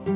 आप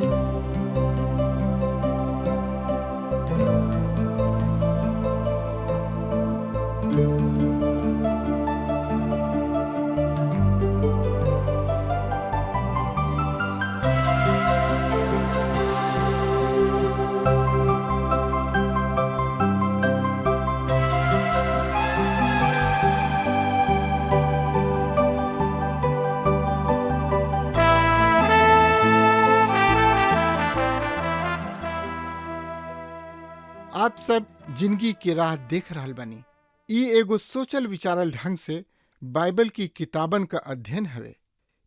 सब जिंदगी की राह देख रहल बानी। ई एगो सोचल विचारल ढंग से बाइबल की किताबन का अध्ययन हवे।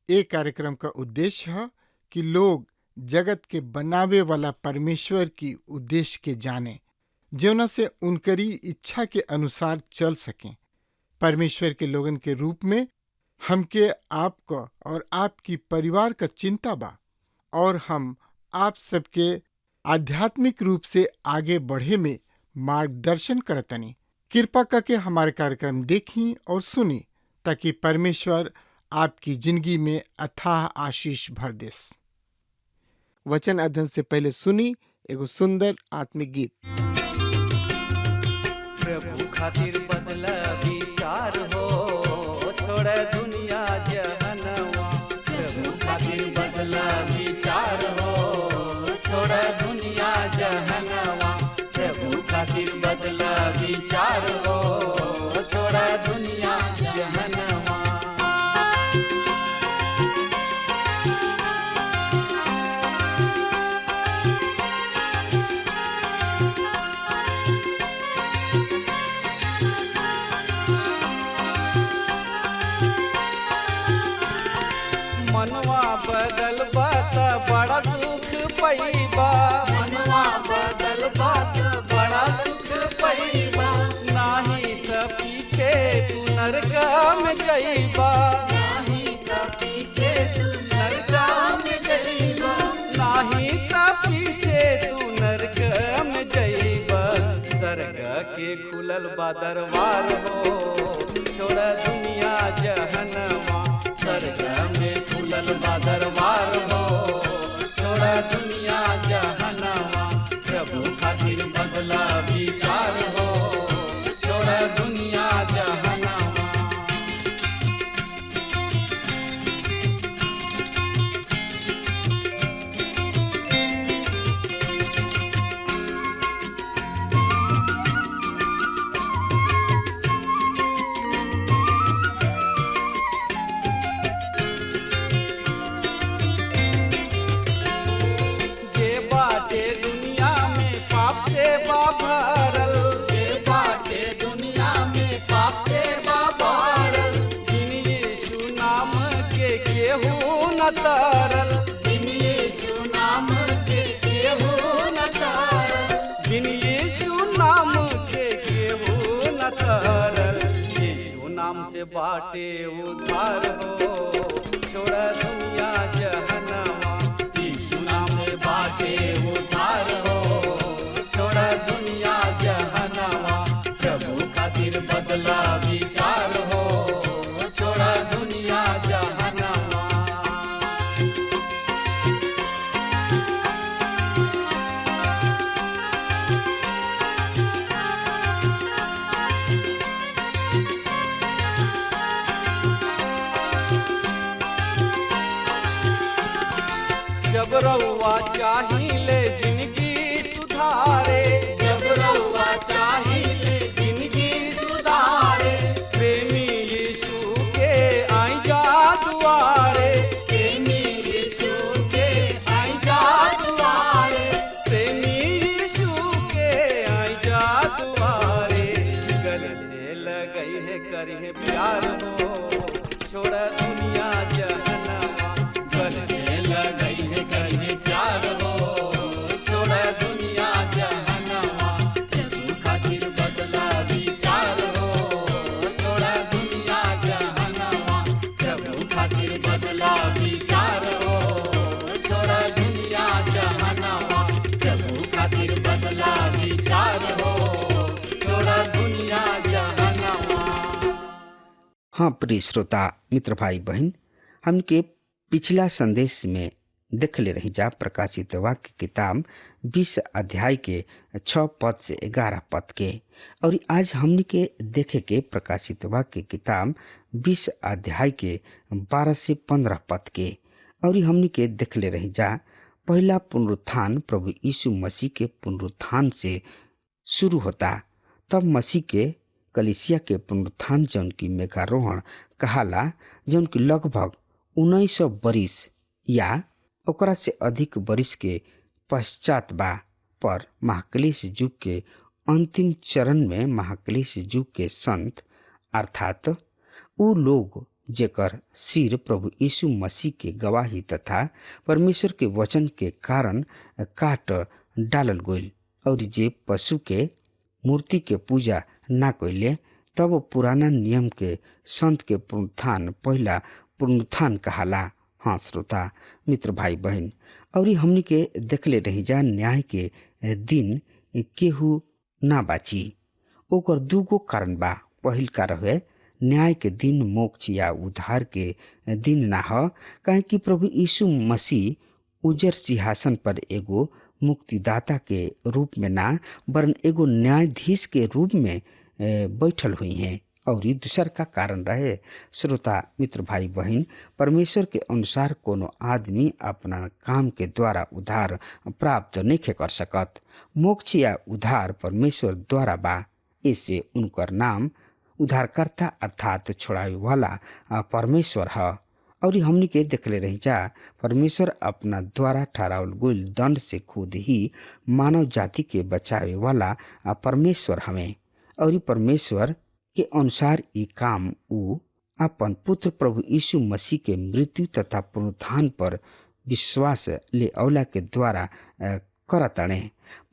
ए कार्यक्रम का उद्देश्य है कि लोग जगत के बनावे वाला परमेश्वर की उद्देश्य के जाने, जौना से उनकरी इच्छा के अनुसार चल सकें। परमेश्वर के लोगन के रूप में हमके आपका और आपकी परिवार का चिंता बा, और हम आप सबके आध्यात्मिक रूप से आगे बढ़े में मार्गदर्शन करतनी। कृपा करके हमारे कार्यक्रम देखी और सुनी, ताकि परमेश्वर आपकी जिंदगी में अथाह आशीष भर देस। वचन अध्ययन से पहले सुनी एगो सुंदर आत्मिक गीत। प्रभु खातिर बदला विचार हो, छोड़ दुनिया जहनवा। प्रभु खातिर बदला विचार हो, छोड़ दुनिया जहनवा। प्रभु खातिर बदला विचार हो, छोड़ दुनिया जहनवा। मनवा बदल बात बड़ा सुख पैबा। मनवा बदल बात बड़ा सुख पैबा। नाही त पीछे तू नरक में जइबा। नाही त पीछे तू नरक में जइबा। नाही त पीछे तू नरक में जइबा। स्वर्ग के खुलल बा दरबार हो, छोड़ दुनिया जहनवा। स्वर्ग में खुलल बा दरबार हो, छोड़ दुनिया जहनवा। प्रभु खातिर बदला विचार हो, छोड़ दुनिया जहनवा। भरल जे बाटे दुनिया में पाप से बाबरल। बिन यीशु नाम के केहू न तरल। बिन यीशु नाम के केहू न तरल। बिन यीशु नाम के केहू न तरल। यीशु नाम से बाटे उद्धार हो, छोड़ दुनिया जहनवा। यीशु नाम से बाटे उद्धार हो, छोड़ दुनिया जहनवा। प्रभु खातिर बदला विचार हो, छोड़ दुनिया जहनवा। जब रउआ चाहिले जिंदगी सुधारे। जब रउआ चाहिले जिंदगी सुधारे। प्रेमी यीशु के आई जा दुआरे। प्रेमी यीशु के आई जा दुआरे। प्रेमी यीशु के आई जा दुआरे। गले से लगई है करिए प्यार हो, छोड़ दुनिया जहनवा। गले से लगई है करिए प्यार हो, छोड़ दुनिया जहनवा। यीशु खातिर बदला विचार हो, छोड़ दुनिया जहनवा। प्रभु खातिर बदला विचार हो, छोड़ दुनिया जहनवा। प्रभु खातिर बदला विचार हो, छोड़ दुनिया जहनवा। हाँ प्रिय श्रोता मित्र भाई बहन, हमके पिछला संदेश में देखले रही जा प्रकाशित वाक्य किताब 20 अध्याय के 6 पद से 11 पद के। और आज हमने के देखे के प्रकाशित वाक्य किताब 20 अध्याय के 12 से 15 पद के। और हमने के देखले रही जा पहला पुनरुत्थान प्रभु यीशु मसीह के पुनरुत्थान से शुरू होता। तब मसीह के कलीसिया के पुनरुत्थान जौन की मेघारोहण कहाला, जौन की लगभग 1900 बरिस या ओकरा से अधिक बरिस के पश्चात बा। पर महाक्लेश युग के अंतिम चरण में महाक्लेश युग के संत अर्थात उ लोग जेकर सिर प्रभु यीशु मसीह के गवाही तथा परमेश्वर के वचन के कारण काट डालल गइल और जे पशु के मूर्ति के पूजा ना कइले, तब पुराना नियम के संत के पुनरुत्थान पहला पुनरुत्थान कहाला। हाँ श्रोता मित्र भाई बहन, और हमनी के देखले रही जा न्याय के दिन केहू ना बाची। ओकर दूगो कारण बा। पहिल कारण है न्याय के दिन मोक्ष या उद्धार के दिन ना हो, काहे कि प्रभु यीशु मसीह उजर सिंहासन पर एगो मुक्तिदाता के रूप में ना वरन एगो न्यायाधीश के रूप में बैठल हुई हैं। और ये दूसर का कारण रहे श्रोता मित्र भाई बहन, परमेश्वर के अनुसार कोनो आदमी अपना काम के द्वारा उद्धार प्राप्त नहीं कर सकत। मोक्ष या उद्धार परमेश्वर द्वारा बा। इससे उनकर नाम उद्धारकर्ता अर्थात छोड़ावे वाला परमेश्वर है। और हमनी के देखले रही जा परमेश्वर अपना द्वारा ठहरावल गइल दंड से खुद ही मानव जाति के बचावे वाला परमेश्वर हमें। और परमेश्वर के अनुसार ये काम उ अपन पुत्र प्रभु यीशु मसीह के मृत्यु तथा पुनरुत्थान पर विश्वास ले अवला के द्वारा करताणे।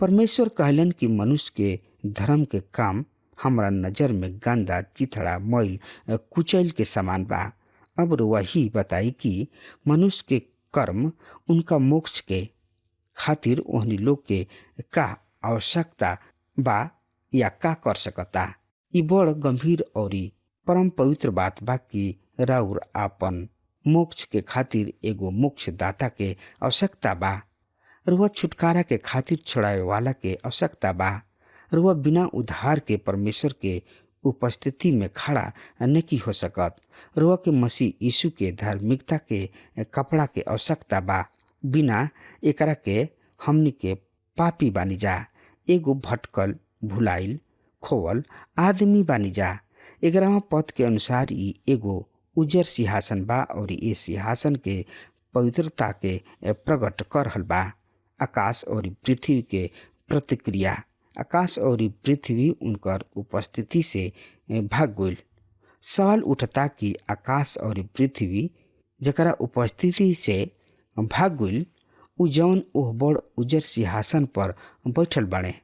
परमेश्वर कहलन कि मनुष्य के धर्म के काम हमरा नजर में गंदा चिथड़ा मैल कुचैल के समान बा। अब वही बताई कि मनुष्य के कर्म उनका मोक्ष के खातिर ओहनी लोग के का आवश्यकता बा या का कर सकता। ई बड़ गंभीर और परम पवित्र बात बा कि राउर आपन मोक्ष के खातिर एगो मोक्ष दाता के आवश्यकता बा। रुआ छुटकारा के खातिर छोड़ावे वाला के आवश्यकता बा। रुआ बिना उद्धार के परमेश्वर के उपस्थिति में खड़ा नहीं हो सकत। रुआ के मसीह यीशु के धार्मिकता के कपड़ा के आवश्यकता बा। बिना एकरा के हमनी के पापी बानी जा, एगो भटकल भुलाइल खोवल आदमी बानी जा। 11वां पद के अनुसार ई एगो उजर सिंहासन बा और ये सिंहासन के पवित्रता के प्रकट कर रहल बा। आकाश और पृथ्वी के प्रतिक्रिया, आकाश और पृथ्वी उनकर उपस्थिति से भाग गइल। सवाल उठता कि आकाश और पृथ्वी जकरा उपस्थिति से भाग गइल उ जौन ओह बड़ उजर सिंहासन पर बैठल बने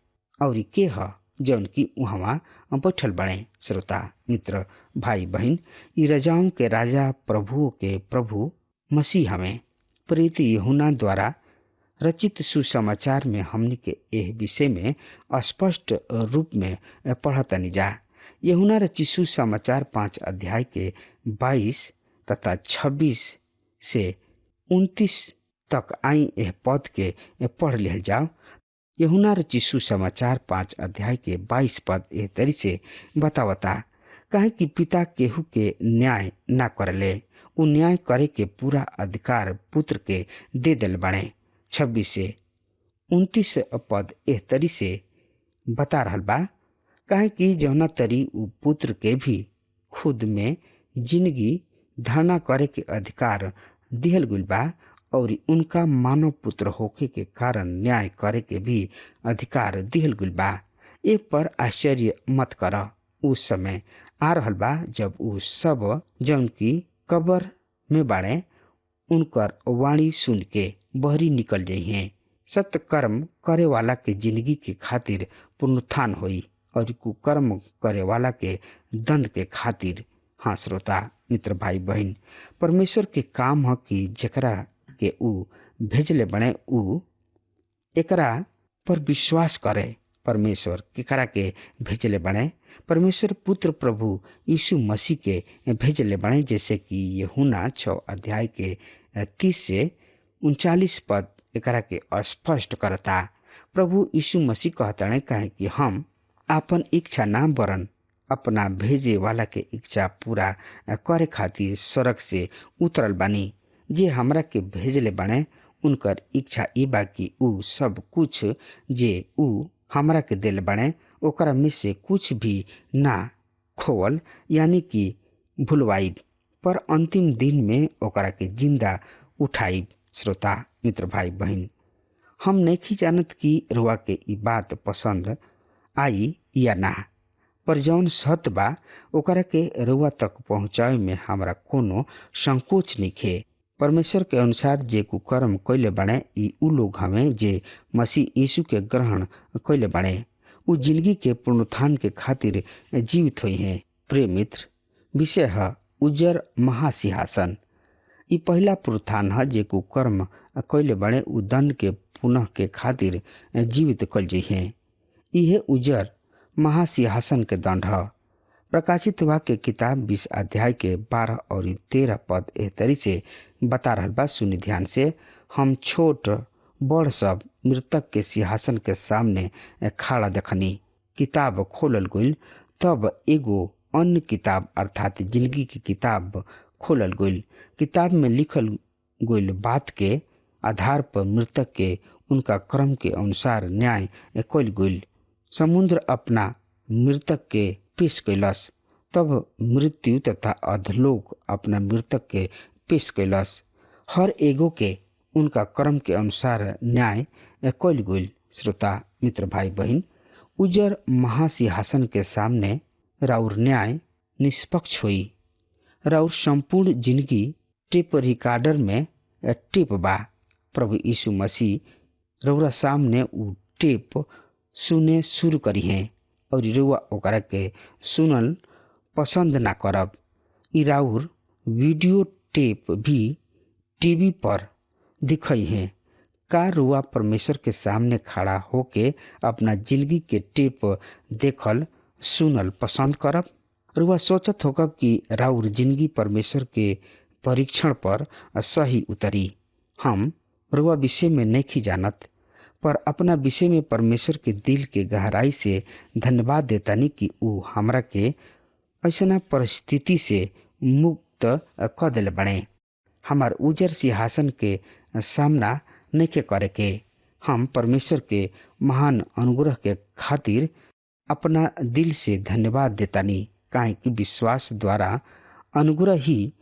और के ह जौन की उहवा बैठल बने। श्रोता मित्र भाई बहन, ई राजाओं के राजा प्रभुओं के प्रभु मसीह हमें। प्रेरित यूहन्ना द्वारा रचित सुसमाचार में हमने के यह विषय में स्पष्ट रूप में पढ़तनी जा। यूहन्ना रचित सुसमाचार 5 अध्याय के 22 तथा 26 से 29 तक आई यह पद के पढ़ लिहल जाओ। यूहन्ना रचित सुसमाचार 5 अध्याय के 22 पद एह तरी से बतावता, काहे कि पिता केहू के न्याय ना करले, उ न्याय करे के पूरा अधिकार पुत्र के दे दिल बने। 26 से 29 पद एह तरी से बता रहल बा, काहे कि जौना तरी उ पुत्र के भी खुद में जिंदगी धारणा करे के अधिकार दिहल गइल बा और उनका मानव पुत्र होके के कारण न्याय करे के भी अधिकार दिहल गइल बा। ए पर आश्चर्य मत कर, उस समय आ रहल बा जब उ सब जौन की कब्र में बाड़े उनकर वाणी सुन के बहरी निकल जाइए। सत्य कर्म करे वाला के जिंदगी के खातिर पुनरुत्थान होई और कुकर्म करे वाला के दंड के खातिर। हाँ श्रोता मित्र भाई बहन, परमेश्वर के काम है कि जकरा के उ भेजले बने उ एकरा पर विश्वास करे। परमेश्वर केकरा के भेजले बने? परमेश्वर पुत्र प्रभु यीशु मसीह के भेजले बने, जैसे कि यूहन्ना 6 अध्याय के 30 से 39 पद एकरा के स्पष्ट करता। प्रभु यीशु मसीह कहताने काहे कि हम आपन इच्छा ना बरन अपना भेजे वाला के इच्छा पूरा करे खातिर सड़क से उतरल बानी। जे हमरा के भेजले बाने उनकर इच्छा ई बा कि ऊ सब कुछ जे ऊ हमरा के दिल बाने ओकरा में से कुछ भी ना खोवल यानी कि भुलवाइब, पर अंतिम दिन में ओकरा के जिंदा उठाइब। श्रोता मित्र भाई बहन, हम नहीं जानत कि रुआ के ई बात पसंद आई या ना, पर जौन सत्य बा ओकरा के रुआ तक पहुँचावे में हमरा कोनो संकोच नइखे। परमेश्वर के अनुसार जे कुकर्म कैले बने ई उ लोग हमें जे मसीह यीशु के ग्रहण कैले बने, उ जिंदगी के पुनरुत्थान के खातिर जीवित हुई हैं। प्रिय मित्र, विषय है उज्जर महासिंहासन। ई पहला पुनरुत्थान है जे कुकर्म कैले बने उ दंड के पुनः के खातिर जीवित कल जाइ हैं। इहे उज्जर महासिंहासन के दंड है। प्रकाशित वाक्य किताब 20 अध्याय के 12 और 13 पद एह तरी से बता रहल बा। सुनि ध्यान से। हम छोट बड़ सब मृतक के सिंहासन के सामने खड़ा देखनी। किताब खोलल गइल, तब एगो अन्य किताब अर्थात जिंदगी की किताब खोलल गइल। किताब में लिखल गइल बात के आधार पर मृतक के उनका क्रम के अनुसार न्याय कइल गइल। समुद्र अपना मृतक के पेश कैलस, तब मृत्यु तथा अधलोक अपना मृतक के पेश कैलस। हर एगो के उनका कर्म के अनुसार न्याय कइल गइल। श्रोता मित्र भाई बहन, उज्जर महासिंहासन के सामने राउर न्याय निष्पक्ष हुई। राउर संपूर्ण जिंदगी टेप रिकॉर्डर में टेप बा। प्रभु यीशु मसीह रउरा सामने उ टेप सुने शुरू करी हैं और रुआ ओकरा के सुनल पसंद ना करब। ई राउर वीडियो टेप भी टीवी पर दिखई हैं। का रुआ परमेश्वर के सामने खड़ा होके अपना जिंदगी के टेप देखल सुनल पसंद करब? रुआ सोचत होकब कि राउर जिंदगी परमेश्वर के परीक्षण पर सही उतरी। हम रुआ विषय में नहीं जानत, पर अपना विषय में परमेश्वर के दिल के गहराई से धन्यवाद देतानी कि ऊ हमरा के ऐसा परिस्थिति से मुक्त क दिल बने। हमार उजर सिंहासन के सामना नहीं करे के। हम परमेश्वर के महान अनुग्रह के खातिर अपना दिल से धन्यवाद देतानी, काहे कि विश्वास द्वारा अनुग्रह ही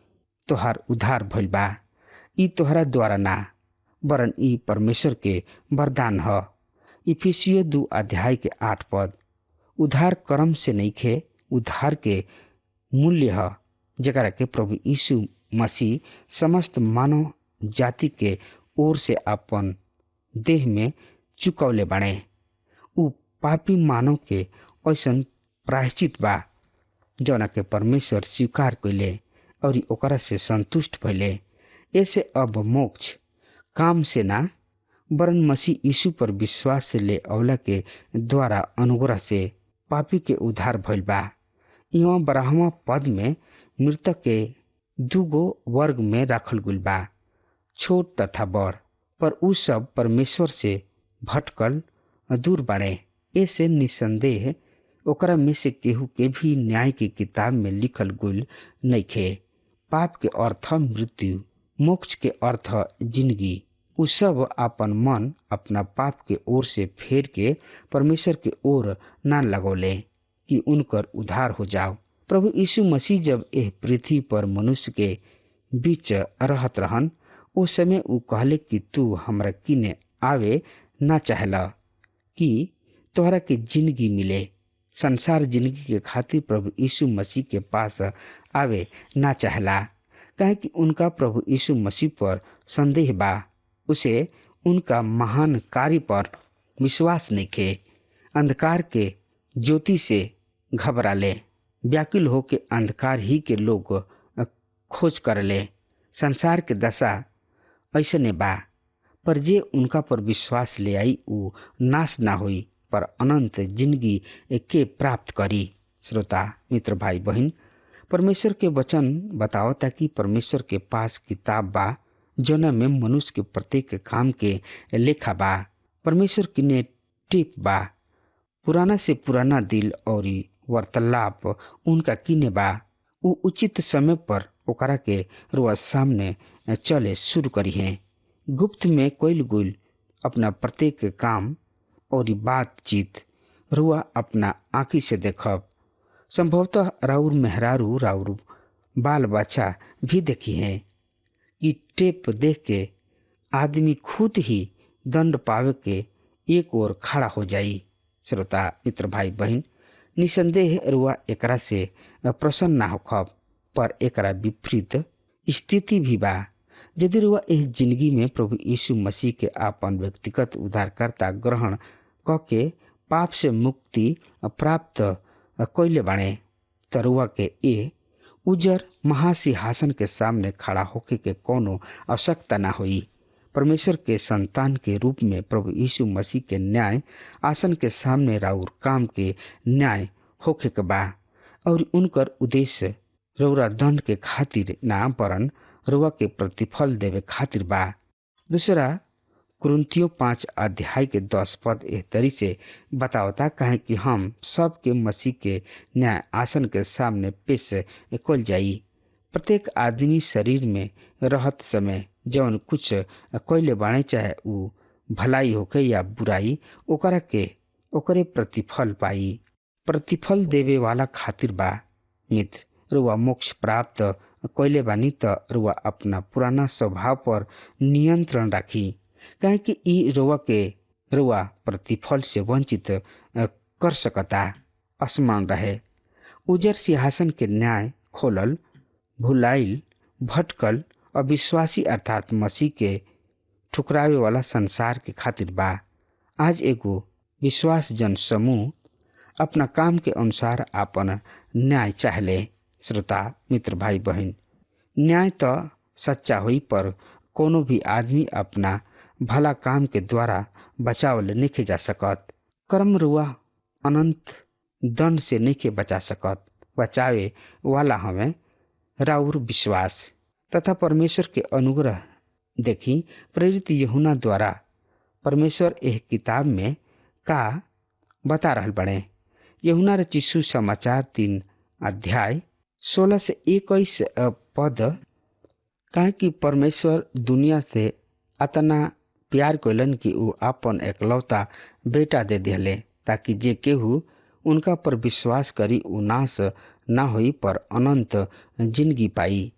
तोहार उद्धार भइल बा। ई तोहरा द्वारा ना, वरन ई परमेश्वर के वरदान ह। इफिसियो 2 अध्याय के 8 पद। उद्धार कर्म से नहीं खे, उद्धार के मूल्य ह जकरा के प्रभु यीशु मसीह समस्त मानव जाति के ओर से अपन देह में चुकौले बने। उ पापी मानव के ऐसन प्रायश्चित बा जौना के परमेश्वर स्वीकार कैले और ओकरा से संतुष्ट भइले। ऐसे अब मोक्ष काम से ना, वरन मसीह यीशु पर विश्वास से ले अवला के द्वारा अनुग्रह से पापी के उद्धार भइल बा। यहाँ 12वां पद में मृतक के दूगो वर्ग में रखल गइल बा, छोट तथा बड़, पर उ सब परमेश्वर से भटकल दूर बाड़े। ऐसे निसंदेह ओकरा में से केहू के भी न्याय की किताब में लिखल गइल नइखे। पाप के अर्थ मृत्यु, मोक्ष के अर्थ जिंदगी। उ सब अपन मन अपना पाप के ओर से फेर के परमेश्वर के ओर ना लगौले कि उनकर उद्धार हो जाओ। प्रभु यीशु मसीह जब एह पृथ्वी पर मनुष्य के बीच रहत रहन, ओ समय उ कहले कि तू हमरा किने आवे ना चाहला कि तोहरा के जिंदगी मिले। संसार जिंदगी के खातिर प्रभु यीशु मसीह के पास आवे ना चाहला, काहे कि उनका प्रभु यीशु मसीह पर संदेह बा। उसे उनका महान कार्य पर विश्वास नहीं खे। अंधकार के ज्योति से घबरा ले, व्याकुल हो के अंधकार ही के लोग खोज कर ले। संसार के दशा ऐसने बा, पर जे उनका पर विश्वास ले आई उ नाश ना होई, पर अनंत जिंदगी के प्राप्त करी। श्रोता मित्र भाई बहन, परमेश्वर के वचन बतावता कि परमेश्वर के पास किताब बा जौना में मनुष्य के प्रत्येक काम के लेखा बा। परमेश्वर किने टिप बा, पुराना से पुराना दिल और वार्तालाप उनका किने बा। उ उचित समय पर ओकरा के रुआ सामने चले शुरू करी है। गुप्त में कोइल गुल अपना प्रत्येक काम और बातचीत रुआ अपना आँखी से देखब। संभवतः राउर मेहरारू राउर बाल बच्चा भी देखी है। ये टेप देख के आदमी खुद ही दंड पावे के एक ओर खड़ा हो जाई। श्रोता मित्र भाई बहन, निसंदेह रुआ एकरा से प्रसन्न ना होखब, पर एकरा विपरीत स्थिति भी बा। यदि रुआ इस जिंदगी में प्रभु यीशु मसीह के आपन व्यक्तिगत उद्धारकर्ता ग्रहण क के पाप से मुक्ति प्राप्त कइले बाणे, त रुआ के ए उजर महासिंहासन के सामने खड़ा होके के कोनो आवश्यकता ना होई। परमेश्वर के संतान के रूप में प्रभु यीशु मसीह के न्याय आसन के सामने राउर काम के न्याय होखे के बा और उनकर उद्देश्य रउरा दंड के खातिर ना परन रुआ के प्रतिफल देवे खातिर बा। दूसरा कुरिन्थियों 5 अध्याय के 10 पद एह तरी से बतावता कहे कि हम सब के मसीह के न्याय आसन के सामने पेश कल जाई। प्रत्येक आदमी शरीर में रहत समय जौन कुछ कइले बाणे, चाहे उ भलाई होके या बुराई, ओकरा के ओकरे प्रतिफल पाई। प्रतिफल देवे वाला खातिर बा। मित्र, रुआ मोक्ष प्राप्त कइले बानी त रुआ अपना पुराना स्वभाव पर नियंत्रण राखी, काहे कि ई रुआ प्रतिफल से वंचित कर सकता। आसमान रहे उजर सिंहासन के न्याय खोलल, भुलाइल, भटकल अविश्वासी अर्थात मसीह के ठुकरावे वाला संसार के खातिर बा। आज एगो विश्वास जन समूह अपना काम के अनुसार आपन न्याय चाहले। श्रोता मित्र भाई बहन, न्याय तो सच्चा हुई, पर कोनो भी आदमी अपना भला काम के द्वारा बचावल नहीं जा सकत। कर्म रुआ अनंत दंड से नहीं बचा सकत। बचावे वाला हमें राउर विश्वास तथा परमेश्वर के अनुग्रह देखी। प्रेरित यूहन्ना द्वारा परमेश्वर एह किताब में का बता रहल बने। यूहन्ना रचित सुसमाचार 3 अध्याय 16 से 21 पद, काहे कि परमेश्वर दुनिया से अतना प्यार कइलन कि उ आपन एकलौता बेटा दे दिले, ताकि जे केहू उनका पर विश्वास करी उ नाश ना होई पर अनंत जिंदगी पाई।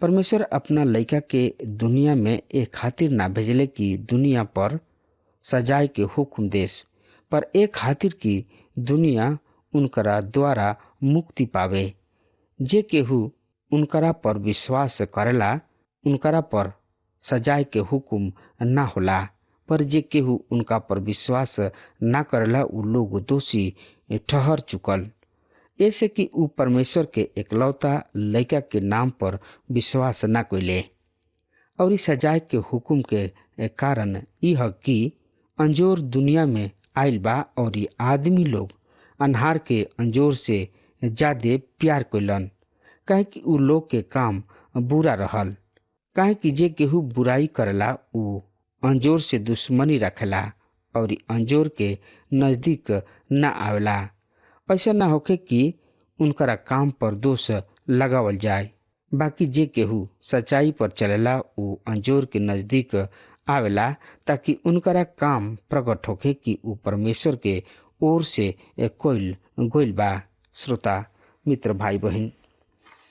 परमेश्वर अपना लइका के दुनिया में एक खातिर ना भेजले कि दुनिया पर सजाए के हुक्म देस, पर एक खातिर कि दुनिया उनकरा द्वारा मुक्ति पावे। जे केहू उनकरा पर विश्वास करेला उनकरा पर सजाए के हुक्म ना होला, पर जे केहू उनका पर विश्वास ना करेला उ लोग दोषी ठहर चुकल, ऐसे कि उ परमेश्वर के एकलौता लइका के नाम पर विश्वास ना कइले। और इस सजाए के हुक्म के कारण यह कि अंजोर दुनिया में आइल बा और ये आदमी लोग अन्हार के अंजोर से ज्यादा प्यार कइलन, काहे कि उ लोग के काम बुरा रहल। काहे कि जे केहू बुराई करेला उ अंजोर से दुश्मनी रखेला और अंजोर के नजदीक न आवेला। ऐसा ना होके कि उनकरा काम पर दोष लगावल जाए। बाकी जे केहू सच्चाई पर चलेला उ अंजोर के नजदीक आवेला, ताकि उनकरा काम प्रकट होके कि उ परमेश्वर के ओर से कोइल गोइल बा। श्रोता मित्र भाई बहन,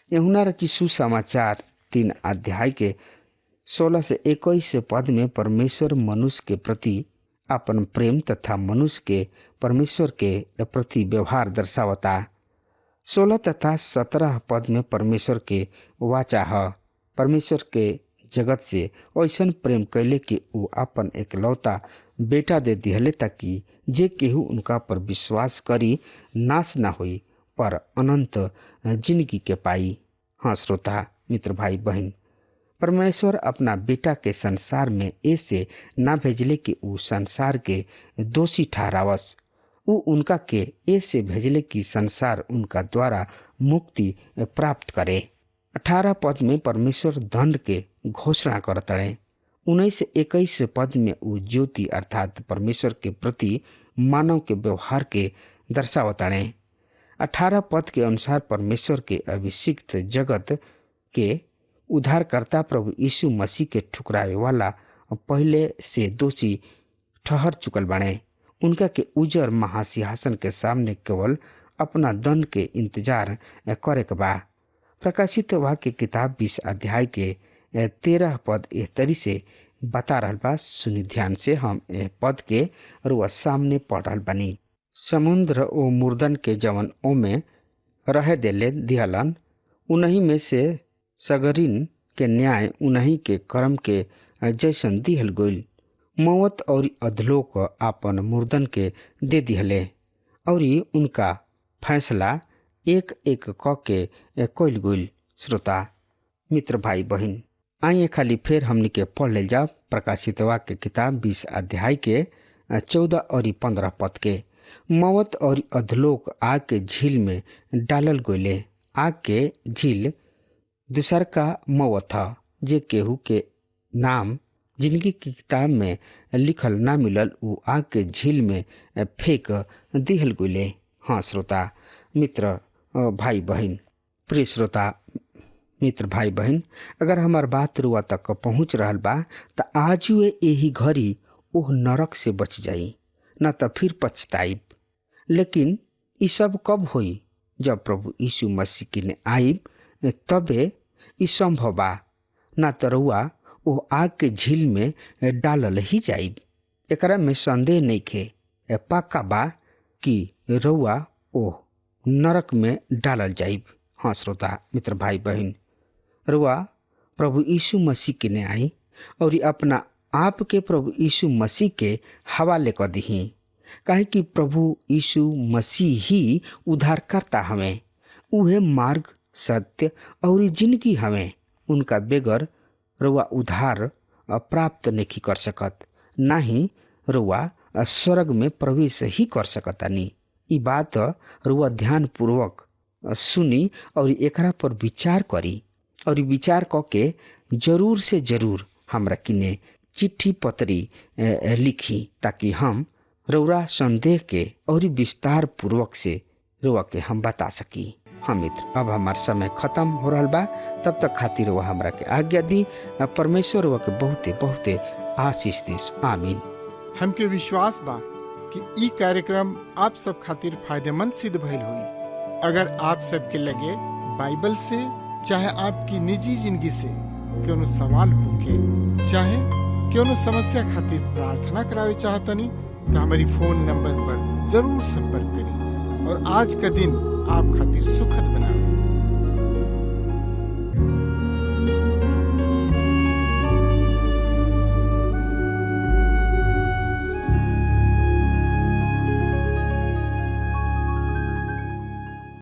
यूहन्ना रचित सुसमाचार 3 अध्याय के 16 से 21 पद में परमेश्वर मनुष्य के प्रति अपन प्रेम तथा मनुष्य के परमेश्वर के प्रति व्यवहार दर्शावता। 16 तथा 17 पद में परमेश्वर के वाचा है। परमेश्वर के जगत से ऐसन प्रेम कैले कि उ अपन एकलौता बेटा दे दिहले, ताकि जे केहू उनका पर विश्वास करी नाश ना होई पर अनंत जिंदगी के पाई। हाँ श्रोता मित्र भाई बहन, परमेश्वर अपना बेटा के संसार में ऐसे ना भेजले कि उ संसार के दोषी ठहरावस। उ उनका के ऐसे भेजले कि संसार उनका द्वारा मुक्ति प्राप्त करे। 18 पद में परमेश्वर दंड के घोषणा करतड़े। 19 से 21 पद में वो ज्योति अर्थात परमेश्वर के प्रति मानव के व्यवहार के दर्शावताड़े। 18 पद के अनुसार परमेश्वर के अभिषिक्त जगत के उद्धारकर्ता प्रभु यीशु मसीह के ठुकरावे वाला पहले से दोषी ठहर चुकल बने। उनका के उजर महासिंहासन के सामने केवल अपना दंड के इंतजार करे के बा। प्रकाशित वाक्य किताब 20 अध्याय के 13 पद एह तरी से बता रहल बा। सुनी ध्यान से, हम ए पद के रुआ सामने पढ़ रहल बनी। समुद्र ओ मुर्दन के जवन ओमे रहे देले दिहलन, उन्हीं में से सगरिन के न्याय उन्हीं के कर्म के जैसन दिहल गइल। मौत और अधलोक आपन मुर्दन के दे दिहले और उनका फैसला एक एक क के कइल गइल। श्रोता मित्र भाई बहन, आइए खाली फिर हमनी के पढ़ ले जाओ प्रकाशित वाक्य किताब 20 अध्याय के 14 और 15 पद के। मौत और अधलोक आग के झील में डालल गइले। आग के झील दूसर का मौत था, जे केहू के नाम जिंदगी की किताब में लिखल ना मिलल, उ आग के झील में फेंक दिहल गइले। हाँ श्रोता मित्र भाई बहन, प्रिय श्रोता मित्र भाई बहन, अगर हमार बात रुआ तक पहुँच रहल बा त आज यही घड़ी ओह नरक से बच जाई, न त फिर पछताइब। लेकिन ये सब कब होई? जब प्रभु यीशु मसीह की ने आइब तबे ई संभव बा, न त रुआ ओ आग के झील में डालल ही जाइब। एकरा में संदेह नहीं खे, पक्का बा कि रुआ ओ नरक में डालल जाइब। हाँ श्रोता मित्र भाई बहन, रुआ प्रभु यीशु मसीह के ने आई और अपना आप के प्रभु यीशु मसीह के हवाले कर दही, काहे कि प्रभु यीशु मसीह ही उद्धार करता हमें। उहे मार्ग, सत्य और जिंदगी हमें। उनका बेगर रुआ उद्धार प्राप्त नहीं कर सकत, ना ही रुआ स्वर्ग में प्रवेश ही कर सकतानी। ई बात रुआ ध्यान पूर्वक सुनी और एकरा पर विचार करी और विचार करके जरूर से जरूर हमरा किने चिट्ठी पत्री लिखी, ताकि हम रउरा संदेह के और विस्तार पूर्वक से रुआ के हम बता सकी। हम मित्र, अब हमार समय खत्म हो रहा बा, तब तक खातिर रुआ हमरा के आज्ञा दी। परमेश्वर रुआ के बहुते बहुते आशीष देस। आमीन। हमके विश्वास बा कि ई कार्यक्रम आप सब खातिर फायदेमंद सिद्ध भइल हुई। अगर आप सबके लगे बाइबल से चाहे आपकी निजी जिंदगी से कोनो सवाल होके, चाहे कोनो समस्या खातिर प्रार्थना करावे चाहतनी, तो हमारी फोन नंबर पर जरूर संपर्क करें और आज का दिन आप खातिर सुखद बनावे।